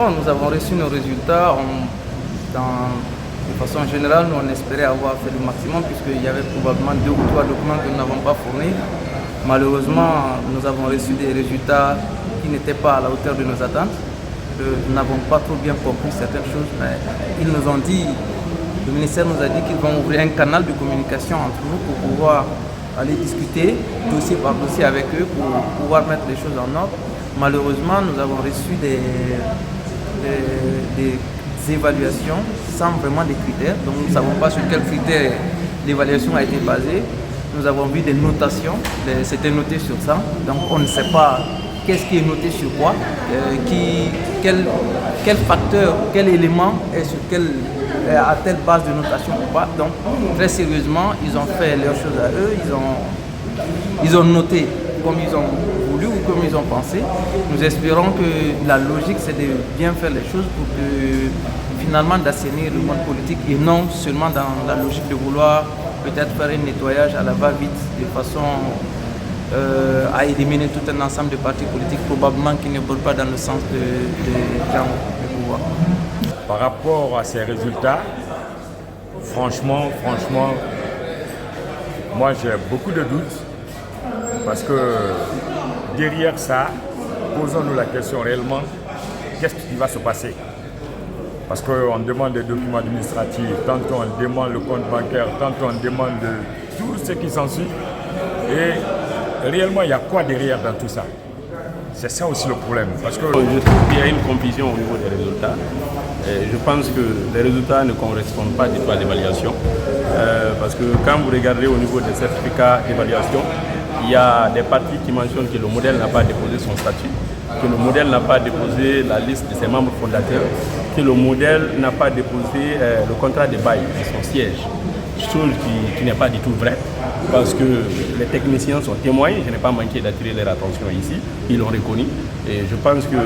Nous avons reçu nos résultats. De façon générale, nous on espérait avoir fait le maximum puisqu'il y avait probablement 2 ou 3 documents que nous n'avons pas fournis. Malheureusement, nous avons reçu des résultats qui n'étaient pas à la hauteur de nos attentes. Nous n'avons pas trop bien compris certaines choses, mais ils nous ont dit, le ministère nous a dit qu'ils vont ouvrir un canal de communication entre nous pour pouvoir aller discuter dossier par dossier avec eux pour pouvoir mettre les choses en ordre. Malheureusement, nous avons reçu des évaluations sans vraiment des critères. Donc nous ne savons pas sur quels critères l'évaluation a été basée. Nous avons vu des notations, c'était noté sur ça. Donc on ne sait pas qu'est-ce qui est noté sur quoi, quel facteur, quel élément est sur à telle base de notation ou pas. Donc très sérieusement, ils ont fait leurs choses à eux, ils ont noté comme ils ont voulu ou comme ils ont pensé. Nous espérons que la logique c'est de bien faire les choses pour que finalement d'assainir le monde politique et non seulement dans la logique de vouloir peut-être faire un nettoyage à la va-vite de façon à éliminer tout un ensemble de partis politiques probablement qui ne vont pas dans le sens de gens de pouvoir. Par rapport à ces résultats, franchement, moi j'ai beaucoup de doutes parce que derrière ça, posons-nous la question réellement, qu'est-ce qui va se passer? Parce qu'on demande des documents administratifs, tantôt on demande le compte bancaire, tantôt on demande tout ce qui s'ensuit. Et réellement, il y a quoi derrière dans tout ça? C'est ça aussi le problème. Parce que je trouve qu'il y a une confusion au niveau des résultats. Et je pense que les résultats ne correspondent pas du tout à l'évaluation. Parce que quand vous regardez au niveau des certificats d'évaluation, il y a des parties qui mentionnent que le modèle n'a pas déposé son statut, que le modèle n'a pas déposé la liste de ses membres fondateurs, que le modèle n'a pas déposé le contrat de bail de son siège. Chose qui n'est pas du tout vraie, parce que les techniciens sont témoins, je n'ai pas manqué d'attirer leur attention ici, ils l'ont reconnu, et je pense que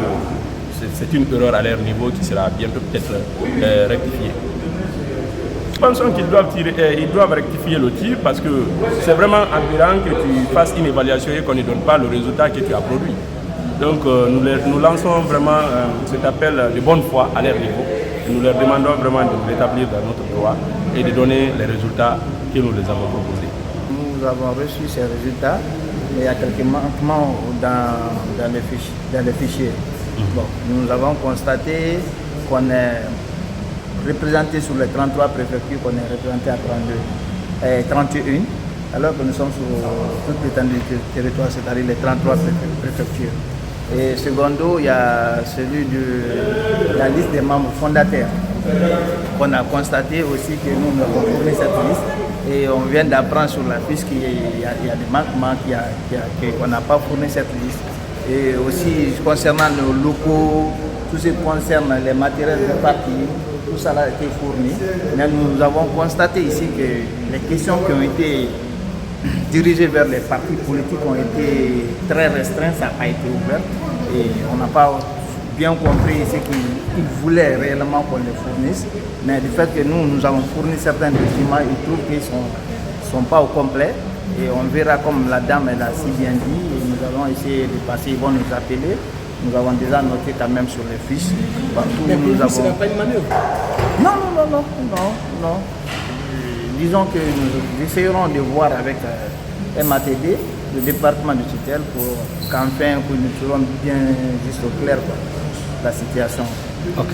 c'est une erreur à leur niveau qui sera bientôt peut-être rectifiée. Pensons qu'ils doivent rectifier le tir parce que c'est vraiment aberrant que tu fasses une évaluation et qu'on ne donne pas le résultat que tu as produit. Donc nous lançons vraiment cet appel de bonne foi à leur niveau et nous leur demandons vraiment de rétablir dans notre droit et de donner les résultats que nous les avons proposés. Nous avons reçu ces résultats, mais il y a quelques manquements dans les fichiers. Bon, nous avons constaté qu'on est représenté sur les 33 préfectures, qu'on est représenté à 31, alors que nous sommes sur toute l'étendue du territoire, c'est-à-dire les 33 préfectures. Et secondo, il y a celui de la liste des membres fondateurs, qu'on a constaté aussi que nous avons fourni cette liste. Et on vient d'apprendre sur la fiche qu'il y a des manquements, qu'on n'a pas fourni cette liste. Et aussi concernant nos locaux, tout ce qui concerne les matériels de parti, tout ça a été fourni. Mais nous avons constaté ici que les questions qui ont été dirigées vers les partis politiques ont été très restreintes, ça n'a pas été ouvert. Et on n'a pas bien compris ce qu'ils voulaient réellement qu'on les fournisse. Mais du fait que nous avons fourni certains documents, ils trouvent qu'ils ne sont pas au complet. Et on verra comme la dame elle a si bien dit. Et nous allons essayer de passer, ils vont nous appeler. Nous avons déjà noté quand même sur les fiches. Partout, mais pour vous, ce n'est pas une manœuvre? Non. Disons que nous essayerons de voir avec MATD, le département de tutelle, pour qu'enfin nous serons bien juste au clair la situation. Okay.